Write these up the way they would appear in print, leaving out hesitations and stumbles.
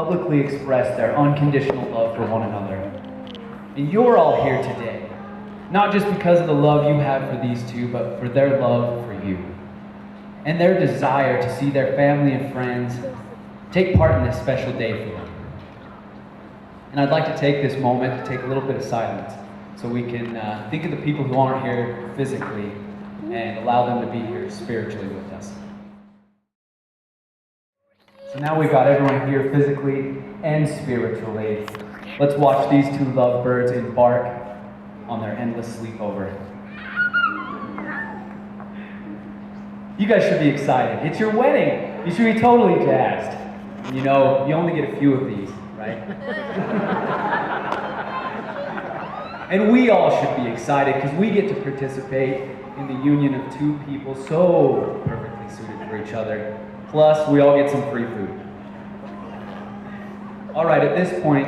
publicly express their unconditional love for one another. And you're all here today, not just because of the love you have for these two, but for their love for you. And their desire to see their family and friends take part in this special day for them. And I'd like to take this moment to take a little bit of silence so we can think of the people who aren't here physically and allow them to be here spiritually with us. So now we've got everyone here physically and spiritually. Let's watch these two lovebirds embark on their endless sleepover. You guys should be excited. It's your wedding. You should be totally jazzed. You know, you only get a few of these, right? And we all should be excited because we get to participate in the union of two people so perfectly suited for each other. Plus, we all get some free food. All right, at this point,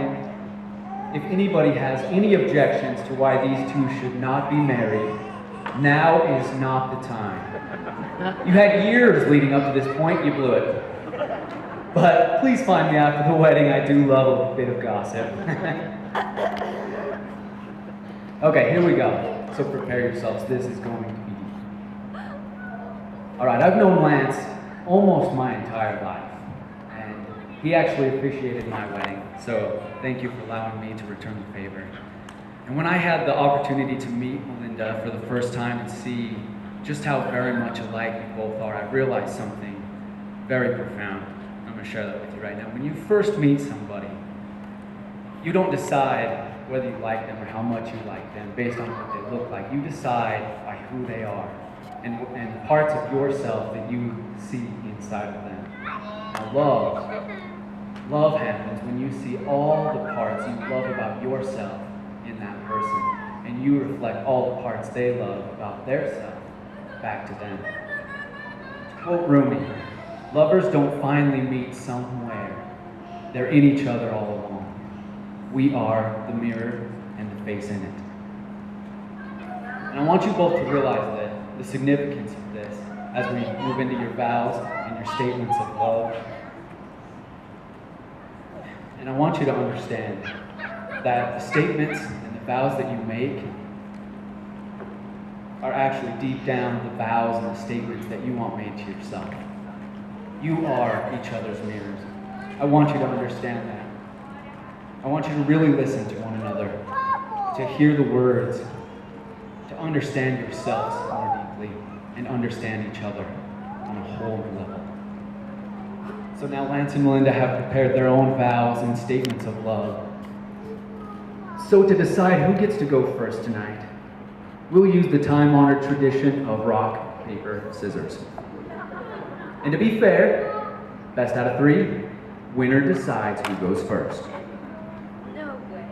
if anybody has any objections to why these two should not be married, now is not the time. You had years leading up to this point, you blew it. But please find me after the wedding. I do love a bit of gossip. Okay, here we go. So prepare yourselves. This is going to be deep. All right, I've known Lance almost my entire life. And he actually officiated my wedding. So thank you for allowing me to return the favor. And when I had the opportunity to meet Melinda for the first time and see just how very much alike we both are, I realized something very profound. I'm going to share that with you right now. When you first meet somebody, you don't decide whether you like them or how much you like them based on what they look like. You decide by who they are and parts of yourself that you see inside of them. Now love happens when you see all the parts you love about yourself in that person, and you reflect all the parts they love about their self back to them. To quote Rumi, lovers don't finally meet somewhere. They're in each other all along. We are the mirror and the face in it. And I want you both to realize that the significance of this as we move into your vows and your statements of love. And I want you to understand that the statements and the vows that you make are actually deep down the vows and the statements that you want made to yourself. You are each other's mirrors. I want you to understand that. I want you to really listen to one another, to hear the words, to understand yourselves more deeply, and understand each other on a whole new level. So now Lance and Melinda have prepared their own vows and statements of love. So to decide who gets to go first tonight, we'll use the time-honored tradition of rock, paper, scissors. And to be fair, best out of three, winner decides who goes first. No way.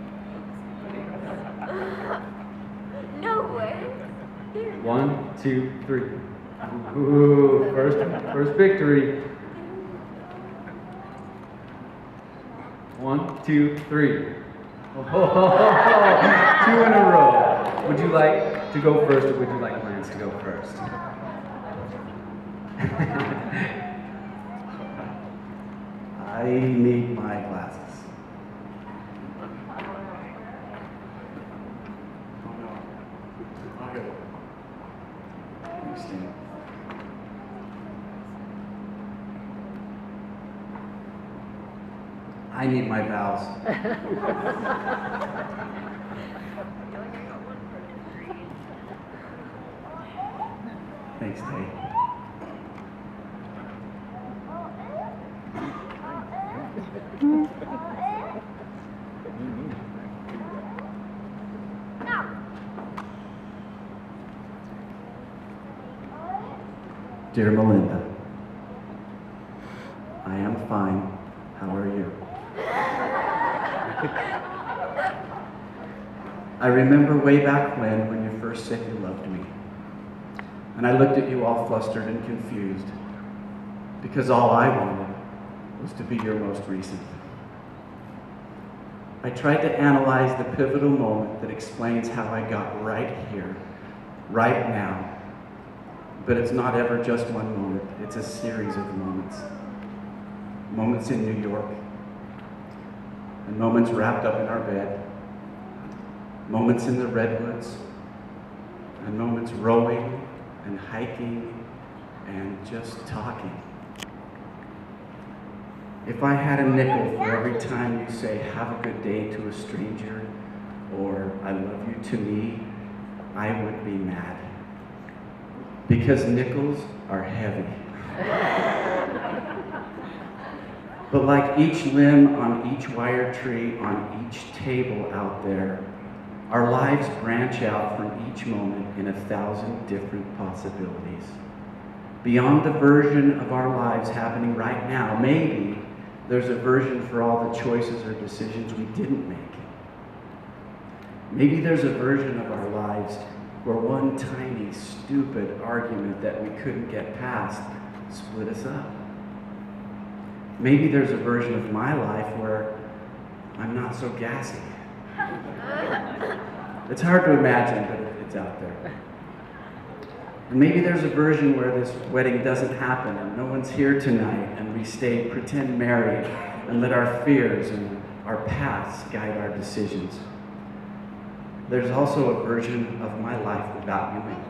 No way. 1, 2, 3. Ooh, first victory. 1, 2, 3. Oh, 2 in a row. Would you like to go first, or would you like Lance to go first? I need my glasses. Understand. I need my vows. Thanks, Tay. Dear Melinda, I am fine. How are you? I remember way back when you first said you loved me. And I looked at you all flustered and confused, because all I wanted was to be your most recent. I tried to analyze the pivotal moment that explains how I got right here, right now. But it's not ever just one moment, it's a series of moments. Moments in New York, and moments wrapped up in our bed, moments in the redwoods, and moments rowing and hiking and just talking. If I had a nickel for every time you say have a good day to a stranger or I love you to me, I would be mad. Because nickels are heavy. But like each limb on each wire tree on each table out there, our lives branch out from each moment in 1,000 different possibilities. Beyond the version of our lives happening right now, maybe there's a version for all the choices or decisions we didn't make. Maybe there's a version of our lives where one tiny, stupid argument that we couldn't get past split us up. Maybe there's a version of my life where I'm not so gassy. It's hard to imagine, but it's out there. And maybe there's a version where this wedding doesn't happen and no one's here tonight and we stay pretend married and let our fears and our paths guide our decisions. There's also a version of my life without you in it,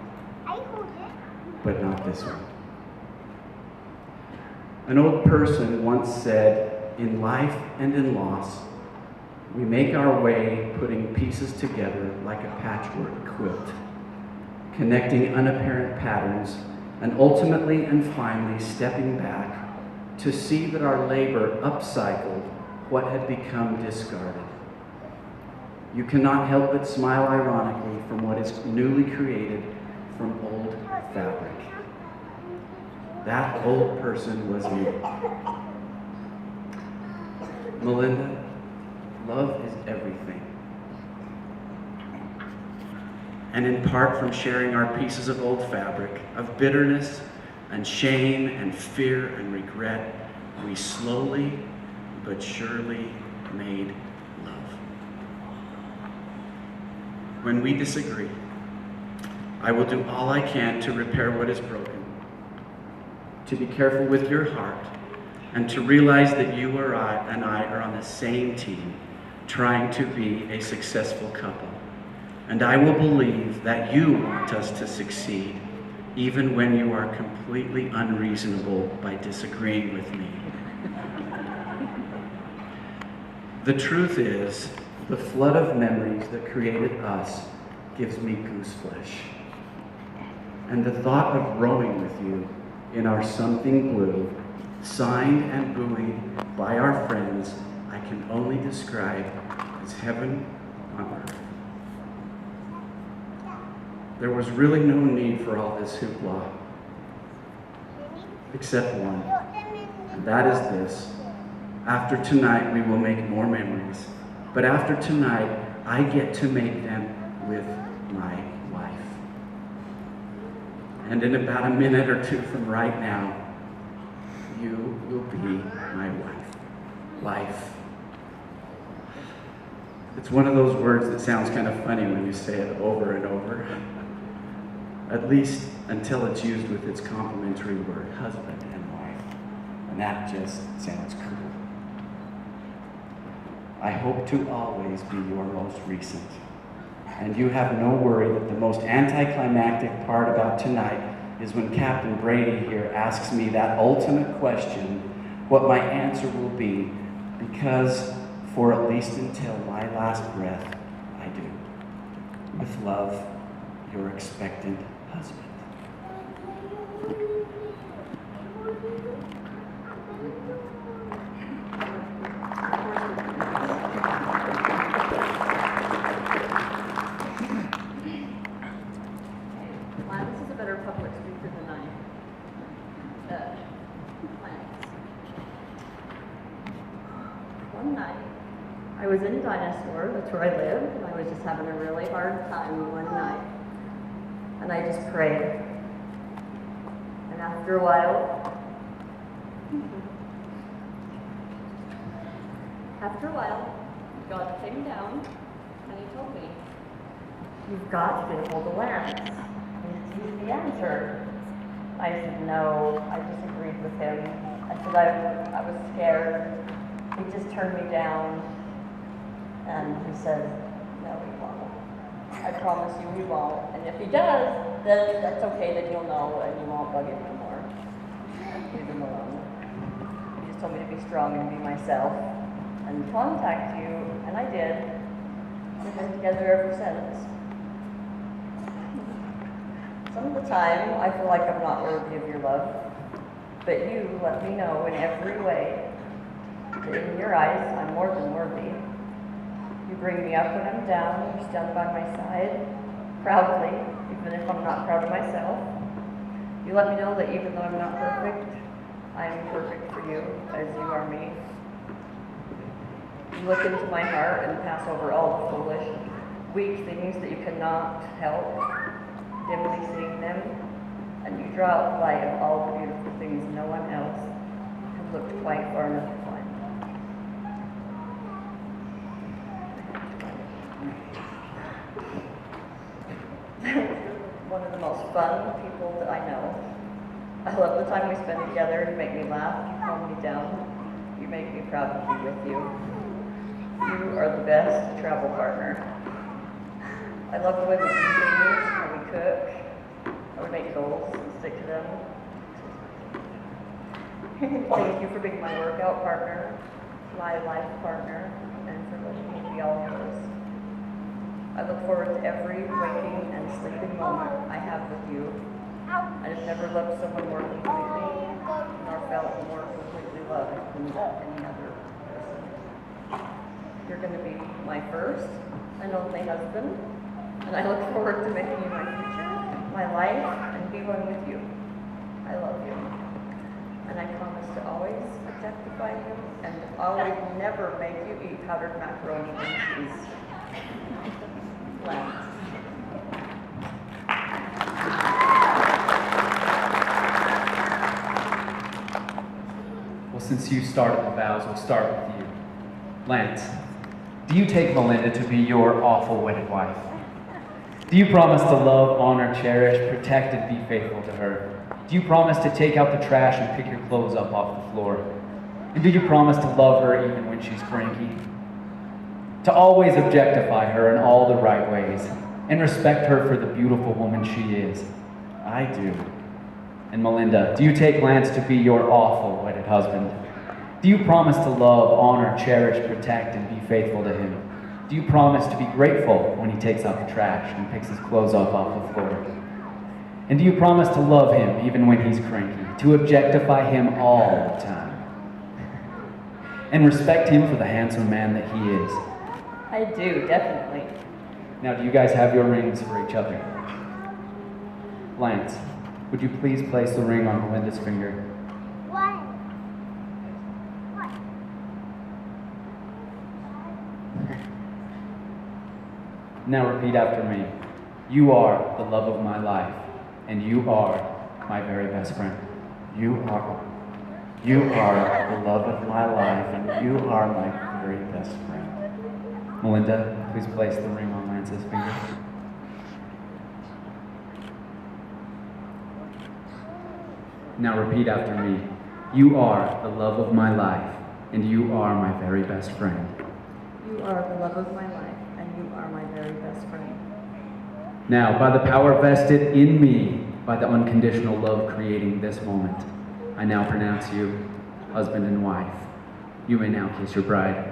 but not this one. An old person once said, in life and in loss, we make our way putting pieces together like a patchwork quilt, connecting unapparent patterns, and ultimately and finally stepping back to see that our labor upcycled what had become discarded. You cannot help but smile ironically from what is newly created from old fabric. That old person was me. Melinda, love is everything. And in part from sharing our pieces of old fabric, of bitterness and shame and fear and regret, we slowly but surely made love. When we disagree, I will do all I can to repair what is broken, to be careful with your heart, and to realize that you or I are on the same team, trying to be a successful couple. And I will believe that you want us to succeed, even when you are completely unreasonable by disagreeing with me. The truth is, the flood of memories that created us gives me goose flesh. And the thought of rowing with you in our something blue, signed and buoyed by our friends, I can only describe as heaven on earth. There was really no need for all this hoopla, except one, and that is this. After tonight, we will make more memories, but after tonight, I get to make them with my wife. And in about a minute or two from right now, you will be my wife. Life. It's one of those words that sounds kind of funny when you say it over and over. At least until it's used with its complementary word, husband and wife. And that just sounds cool. I hope to always be your most recent. And you have no worry that the most anticlimactic part about tonight is when Captain Brady here asks me that ultimate question, what my answer will be, because for at least until my last breath, I do. With love, your expectant husband. Wow, this is a better public speaker than I planned. One night, I was in Dinosaur, that's where I live, and I was just having a really hard time one night. And I just prayed. And after a while, God came down and he told me, you've got to get a hold of Lance. He's the answer. I said, no, I disagreed with him. I said, I was scared. He just turned me down. And he said, no, he won't. I promise you he won't. And if he does, then that's okay, then you'll know and you won't bug him anymore. Leave him alone. He just told me to be strong and be myself and contact you, and I did. We've been together ever since. Some of the time, I feel like I'm not worthy of your love, but you let me know in every way that in your eyes, I'm more than worthy. You bring me up when I'm down, you stand by my side, proudly, even if I'm not proud of myself. You let me know that even though I'm not perfect, I am perfect for you, as you are me. You look into my heart and pass over all the foolish, weak things that you cannot help, dimly seeing them, and you draw out the light of all the beautiful things no one else has looked quite far enough to find. One of the most fun people that I know. I love the time we spend together. You make me laugh, you calm me down, you make me proud to be with you. You are the best travel partner. I love the way we do things, how we cook, how we make goals and stick to them. Thank you for being my workout partner, my life partner, and for letting me be all yours. I look forward to every waking and sleeping moment I have with you. I have never loved someone more completely, nor felt more completely loved than any other person. You're going to be my first and only husband, and I look forward to making you my future, my life, and be one with you. I love you. And I promise to always objectify you and always never make you eat powdered macaroni and cheese. Lance. Well, since you started the vows, we'll start with you. Lance, do you take Melinda to be your awful wedded wife? Do you promise to love, honor, cherish, protect, and be faithful to her? Do you promise to take out the trash and pick your clothes up off the floor? And do you promise to love her even when she's cranky? To always objectify her in all the right ways and respect her for the beautiful woman she is? I do. And Melinda, do you take Lance to be your awful wedded husband? Do you promise to love, honor, cherish, protect, and be faithful to him? Do you promise to be grateful when he takes out the trash and picks his clothes up off the floor? And do you promise to love him even when he's cranky, to objectify him all the time, and respect him for the handsome man that he is? I do, definitely. Now, do you guys have your rings for each other? Lance, would you please place the ring on Melinda's finger? What? Now repeat after me. You are the love of my life, and you are my very best friend. You are the love of my life, and you are my very best friend. Melinda, please place the ring on Lance's finger. Now repeat after me. You are the love of my life, and you are my very best friend. You are the love of my life, and you are my very best friend. Now, by the power vested in me, by the unconditional love creating this moment, I now pronounce you husband and wife. You may now kiss your bride.